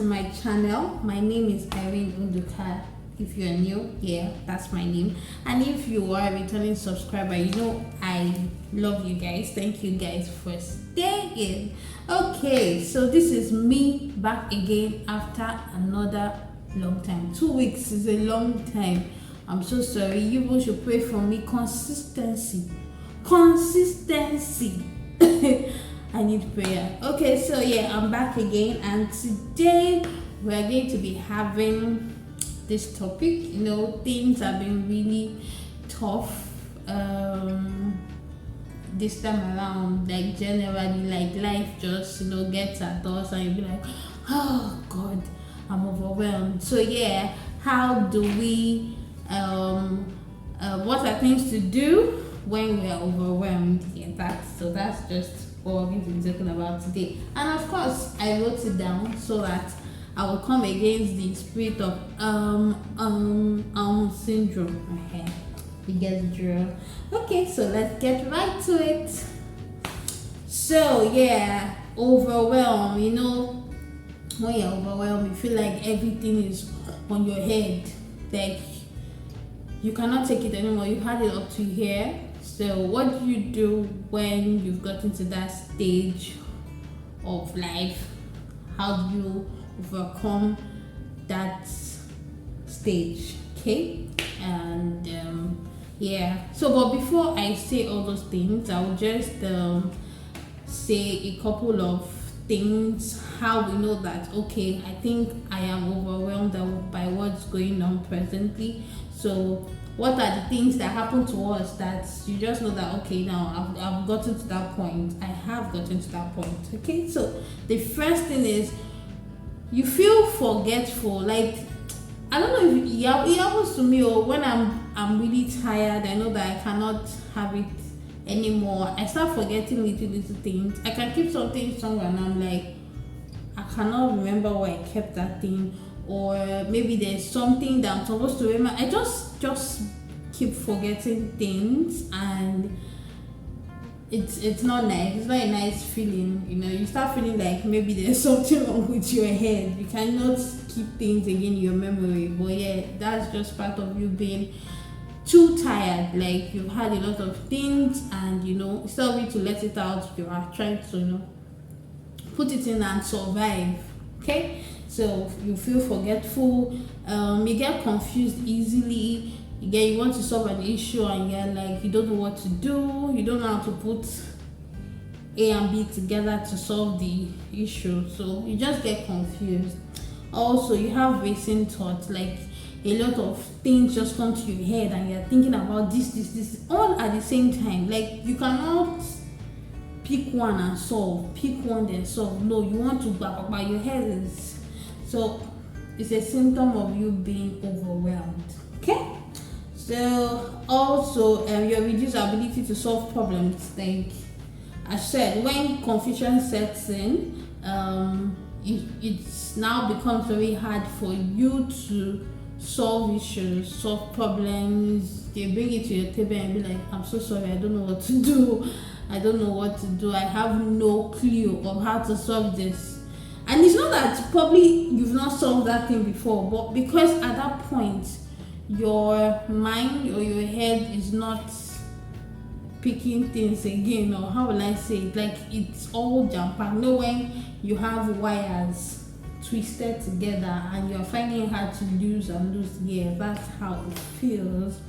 to my channel. My name is Irene Nduka. If you're new, yeah, that's my name. And if you are a returning subscriber, you know I love you guys. Thank you guys for staying. Okay, so this is me back again after another long time. 2 weeks is a long time. I'm so sorry. You all should pray for me. Consistency. I need prayer. Okay, so yeah, I'm back again, and today we're going to be having this topic. You know, things have been really tough this time around. Like generally, like life just gets at us, and you'll be like, oh God, I'm overwhelmed. So yeah, how do we what are things to do when we are overwhelmed? Yeah, that's just what we're going to be talking about today. And of course, I wrote it down so that I will come against the spirit of syndrome. Okay, you get the drill. Okay, so let's get right to it. So yeah, overwhelmed. You know, when you're overwhelmed, you feel like everything is on your head. Like you cannot take it anymore. You've had it up to here. So what do you do when you've gotten to that stage of life? How do you overcome that stage? Okay, and yeah. So, but before I say all those things, I will just say a couple of things. How we know that okay, I think I am overwhelmed by what's going on presently. So what are the things that happen to us that you just know that okay, now I've gotten to that point. I have gotten to that point. Okay, so the first thing is you feel forgetful. Like I don't know if it happens to me, or when I'm really tired, I know that I cannot have it anymore. I start forgetting little things. I can keep something somewhere and I'm like, I cannot remember where I kept that thing, or maybe there's something that I'm supposed to remember. I just keep forgetting things, and it's not nice. It's not a nice feeling. You start feeling like maybe there's something wrong with your head. You cannot keep things again in your memory. But yeah, that's just part of you being too tired. Like you've had a lot of things, and instead of you to let it out, you are trying to put it in and survive. Okay, so you feel forgetful. You get confused easily. You want to solve an issue, and you're like, you don't know what to do. You don't know how to put A and B together to solve the issue. So you just get confused. Also, you have racing thoughts. Like a lot of things just come to your head, and you're thinking about this all at the same time. Like you cannot pick one and solve, pick one then solve. No, you want to by your head is. So it's a symptom of you being overwhelmed. Okay, so also your reduced ability to solve problems. Like I said, when confusion sets in, it's now becomes very hard for you to solve issues, solve problems. They bring it to your table and be like, I'm so sorry, I don't know what to do. I have no clue of how to solve this. And it's not that probably you've not solved that thing before, but because at that point your mind or your head is not picking things again, or how will I say it, like it's all jam-packed. When you have wires twisted together and you're finding it hard to lose, yeah, that's how it feels.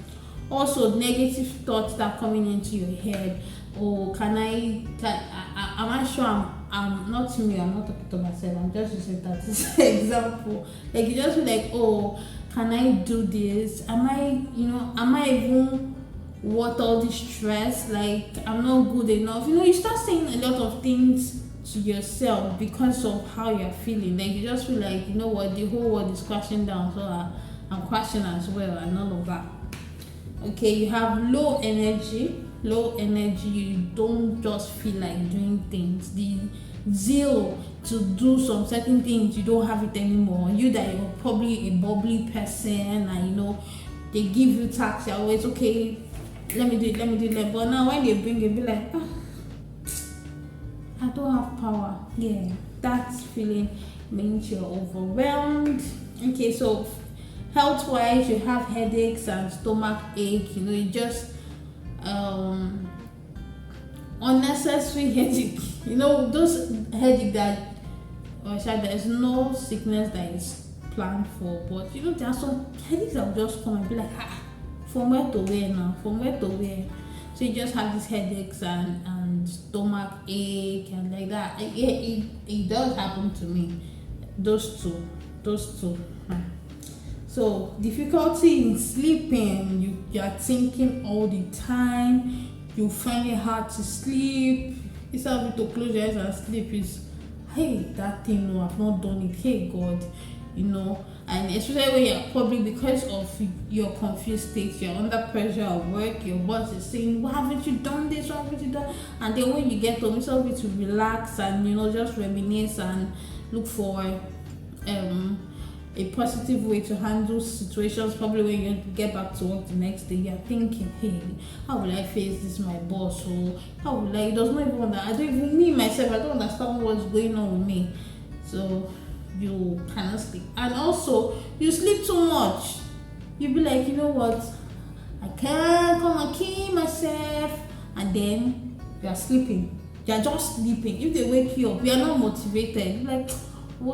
Also, negative thoughts that are coming into your head. Oh, am I sure I'm not me, I'm not talking to myself, I'm just using that as an example. Like you just feel like, oh, can I do this? Am I even worth all this stress? Like I'm not good enough. You start saying a lot of things to yourself because of how you're feeling. Like you just feel like, what, the whole world is crashing down, so I'm crashing as well, and all of that. Okay, you have low energy. You don't just feel like doing things. The zeal to do some certain things, you don't have it anymore. You that you're probably a bubbly person, and they give you tasks, you're always okay, let me do it. But now when they bring it, be like, I don't have power. Yeah, that feeling means you're overwhelmed. Okay, so health wise, you have headaches and stomach ache. You just unnecessary headache. Those headache that, there's no sickness that is planned for, but there are some headaches that will just come and be like, from where to where now? From where to where? So you just have these headaches and stomach ache and like that. It does happen to me. Those two. So difficulty in sleeping, you are thinking all the time, you find it hard to sleep. Instead of you to close your eyes and sleep, is, hey, that thing, no, I've not done it, hey God, and especially when you're probably, because of your confused state, you're under pressure at work, your boss is saying, why haven't you done this, why haven't you done, and then when you get home, instead of you to relax and just reminisce and look for a positive way to handle situations. Probably when you get back to work the next day, you're thinking, hey, how will I face this, my boss? Or how will I? It does not even I don't even, me myself, I don't understand what's going on with me. So you cannot sleep. And also, you sleep too much. You'll be like, you know what? I can't come and kill myself. And then you're sleeping. You're just sleeping. If they wake you up, you're not motivated. You're like,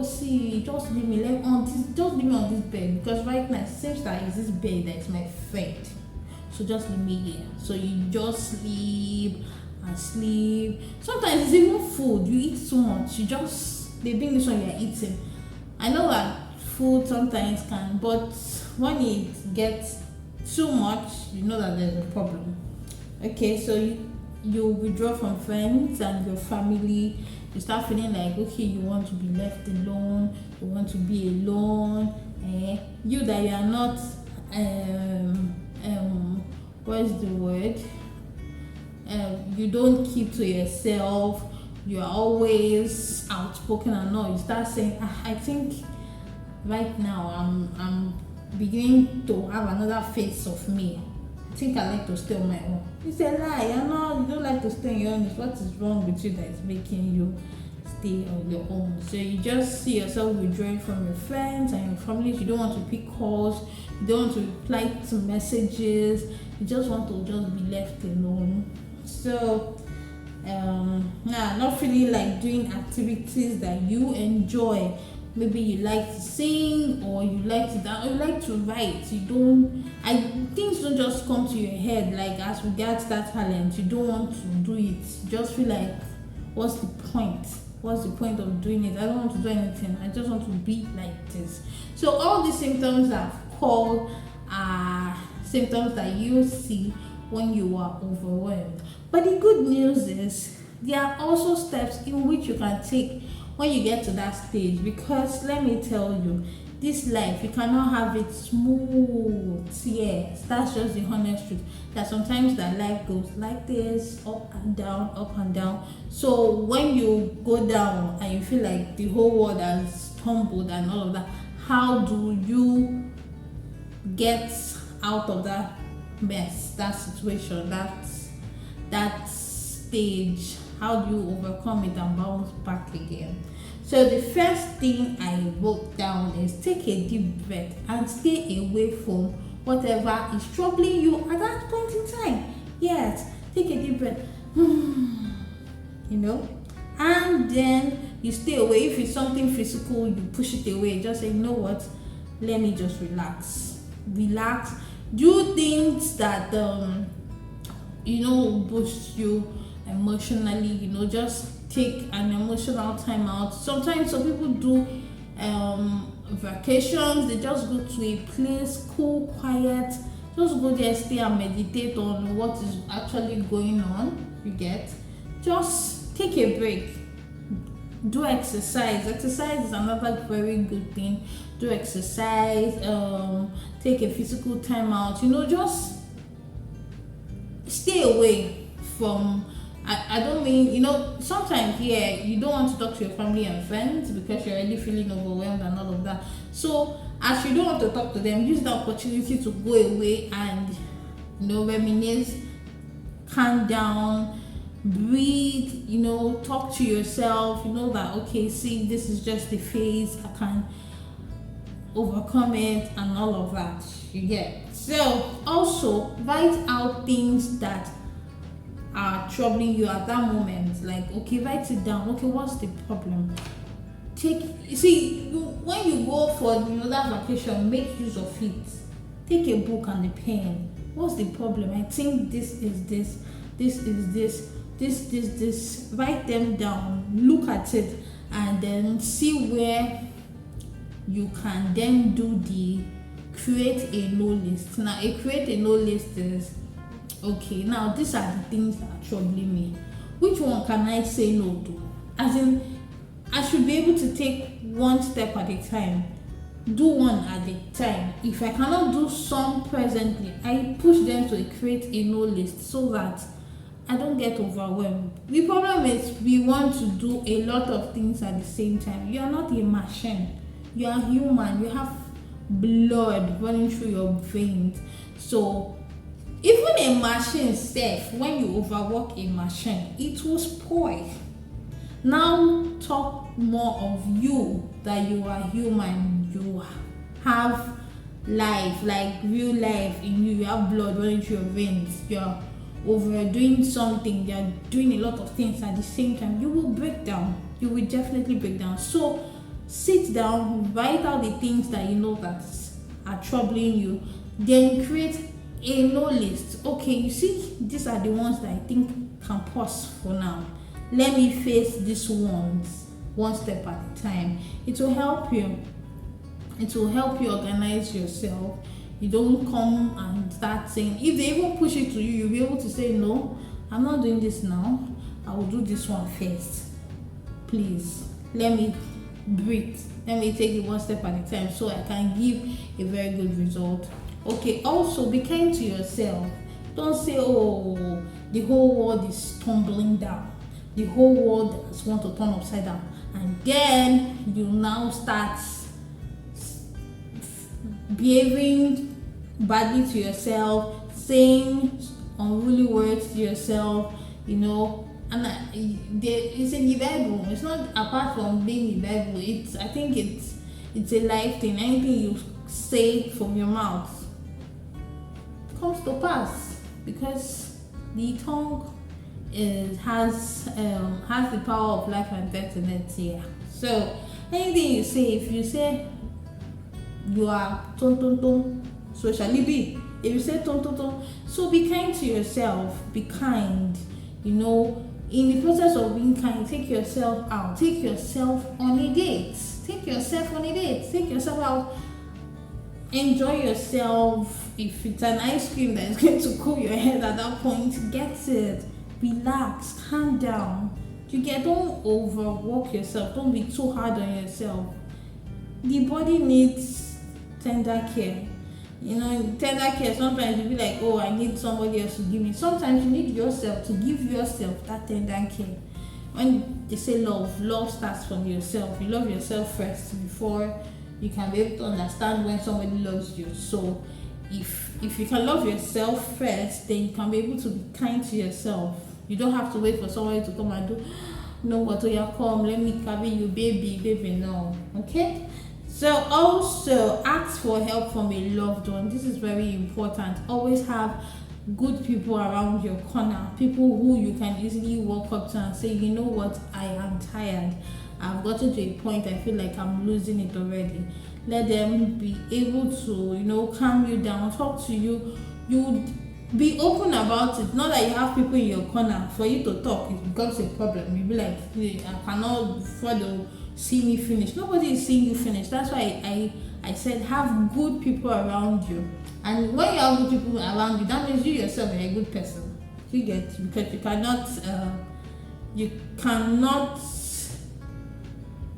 see, just leave me on this bed, because right now it seems that it's this bed that is my friend. So just leave me here. So you just sleep and sleep. Sometimes it's even food. You eat too much. They bring this one, you're eating. I know that food sometimes can, but when it gets too much, you know that there's a problem. Okay, so you withdraw from friends and your family. You start feeling like, okay, you want to be left alone, you want to be alone, you that you are not what's the word, you don't keep to yourself, you are always outspoken and all. You start saying, I think right now I'm beginning to have another face of me. I think I like to stay on my own. It's a lie. You don't like to stay on your own. What is wrong with you that is making you stay on your own? So you just see yourself withdrawing from your friends and your families. You don't want to pick calls. You don't want to reply to messages. You just want to just be left alone. So not feeling like doing activities that you enjoy. Maybe you like to sing, or you like to dance, or you like to write. Things don't just come to your head like as regards that talent. You don't want to do it. You just feel like, what's the point? What's the point of doing it? I don't want to do anything. I just want to be like this. So all these symptoms I've called are symptoms that you see when you are overwhelmed. But the good news is there are also steps in which you can take when you get to that stage, because let me tell you, this life, you cannot have it smooth. Yes, that's just the honest truth. That sometimes that life goes like this, up and down, up and down. So when you go down and you feel like the whole world has tumbled and all of that, how do you get out of that mess, that situation, that stage? How do you overcome it and bounce back again? So the first thing I wrote down is take a deep breath and stay away from whatever is troubling you at that point in time. Yes, take a deep breath. And then you stay away. If it's something physical, you push it away. Just say, you know what? Let me just relax. Do things that boost you emotionally. Just take an emotional time out. Sometimes some people do vacations. They just go to a place, cool, quiet, just go there, stay and meditate on what is actually going on. You get? Just take a break. Do exercise. Exercise is another very good thing. Do exercise. Take a physical time out. Just stay away from. I don't mean, sometimes, you don't want to talk to your family and friends because you're already feeling overwhelmed and all of that. So, as you don't want to talk to them, use the opportunity to go away and, reminisce, calm down, breathe, talk to yourself, that okay, see, this is just a phase, I can overcome it and all of that. You get. So also write out things that are troubling you at that moment. Like, okay, write it down. Okay, what's the problem? When you go for that vacation, make use of it. Take a book and a pen. What's the problem? I think this is this is this. Write them down, look at it, and then see where you can then do the create a no list. Now, a create a no list is, okay, now these are the things that are troubling me. Which one can I say no to? As in, I should be able to take one step at a time, do one at a time. If I cannot do some presently, I push them to create a no list so that I don't get overwhelmed. The problem is we want to do a lot of things at the same time. You are not a machine. You are human. You have blood running through your veins. So even a machine safe, when you overwork a machine, it will spoil. Now talk more of you, that you are human. You have life, like real life in you. You have blood running through your veins. You're overdoing something. You're doing a lot of things at the same time. You will break down. You will definitely break down. So sit down, write out the things that that are troubling you, then create a no list. Okay, you see, these are the ones that I think can pause for now. Let me face these ones one step at a time. It will help you. It will help you organize yourself. You don't come and start saying, if they even push it to you, you'll be able to say, no, I'm not doing this now. I will do this one first. Please, let me breathe. Let me take it one step at a time so I can give a very good result. Okay, also be kind to yourself. Don't say, oh, the whole world is tumbling down. The whole world is want to turn upside down. And then you now start behaving badly to yourself, saying unruly words to yourself, and it's in the Bible. It's not apart from being the Bible. I think it's a life thing. Anything you say from your mouth comes to pass, because the tongue has the power of life and death in it. Yeah. So anything you say, if you say you are ton ton ton, so shall it be. If you say ton ton ton, so be kind to yourself. Be kind. In the process of being kind, take yourself out. Take yourself on a date. Take yourself out. Enjoy yourself. If it's an ice cream that is going to cool your head at that point, get it. Relax. Calm down. Don't overwork yourself. Don't be too hard on yourself. The body needs tender care. Tender care, sometimes you be like, oh, I need somebody else to give me. Sometimes you need yourself to give yourself that tender care. When they say love starts from yourself. You love yourself first before you can be able to understand when somebody loves you. So if you can love yourself first, then you can be able to be kind to yourself. You don't have to wait for somebody to come and do, what you come, let me carry you, baby, no. Okay? So also ask for help from a loved one. This is very important. Always have good people around your corner, people who you can easily walk up to and say, you know what, I am tired. I've gotten to a point I feel like I'm losing it already. Let them be able to, calm you down, talk to you. You be open about it. Not that you have people in your corner for you to talk. It becomes a problem. You be like, hey, I cannot follow. See me finish. Nobody is seeing you finish. That's why I said have good people around you. And when you have good people around you, that means you yourself are a good person. You get, because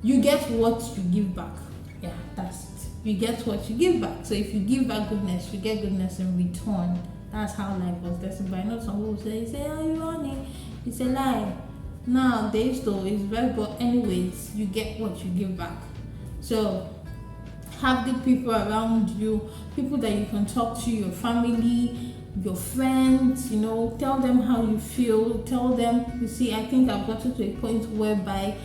you get what you give back. Yeah, that's it. You get what you give back. So if you give back goodness, you get goodness in return. That's how life was destined. But I know some people say, oh, you want it. It's a lie. Nowadays though, it's very, but anyways, you get what you give back. So have good people around you, people that you can talk to, your family, your friends, tell them how you feel. Tell them, you see, I think I've gotten to a point whereby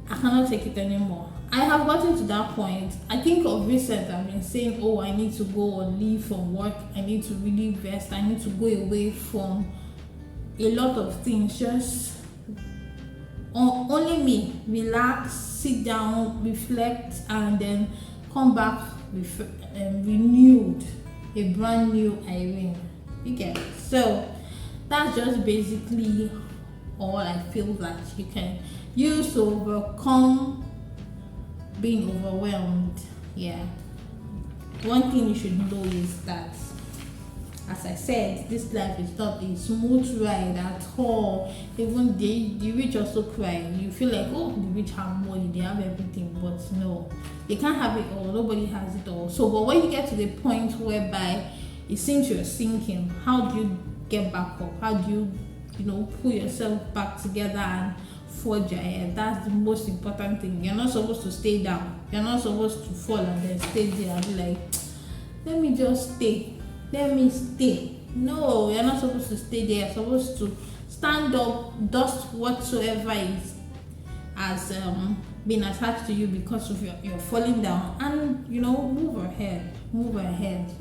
I cannot take it anymore. I have gotten to that point. I think of recent I've been saying, oh, I need to go or leave from work. I need to really rest. I need to go away from a lot of things. Just only me, relax, sit down, reflect, and then come back with renewed, a brand new Irene. You get it? So that's just basically all I feel that you can use to overcome being overwhelmed. Yeah, one thing you should know is that, as I said, this life is not a smooth ride at all. Even the rich also cry. You feel like, oh, the rich have money, they have everything, but no, they can't have it all. Nobody has it all. So, but when you get to the point whereby it seems you're sinking, how do you get back up? How do you, pull yourself back together and forge ahead? That's the most important thing. You're not supposed to stay down. You're not supposed to fall and then stay there and be like, let me just stay. Let me stay. No, you're not supposed to stay there. You're supposed to stand up, dust whatsoever has been attached to you because of you're falling down, and move ahead.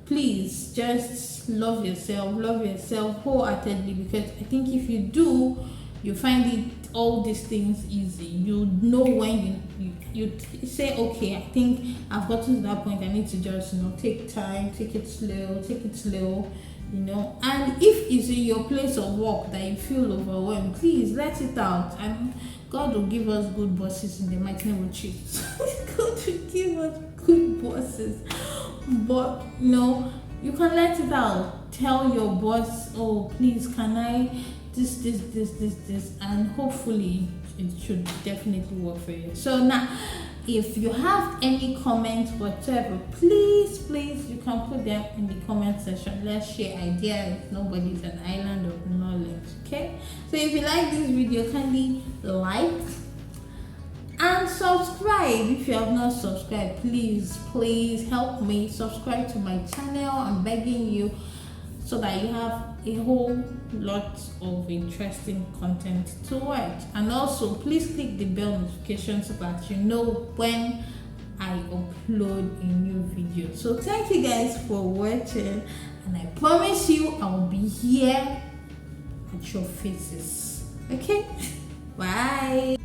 Please just love yourself wholeheartedly, because I think if you do, you find it all these things easy. You know when you say, okay, I think I've gotten to that point. I need to just take time, take it slow. And if it's in your place of work that you feel overwhelmed, please let it out, and God will give us good bosses in the mighty name of Jesus. God will give us good bosses, but you can let it out. Tell your boss, oh, please, can I this, and hopefully it should definitely work for you. So now, if you have any comments whatever, please you can put them in the comment section. Let's share ideas. Nobody's an island of knowledge. Okay, so if you like this video, kindly like and subscribe. If you have not subscribed, please help me subscribe to my channel. I'm begging you, so that you have a whole lot of interesting content to watch. And also, please click the bell notification so that you know when I upload a new video. So thank you guys for watching, and I promise you I'll be here at your faces. Okay, bye.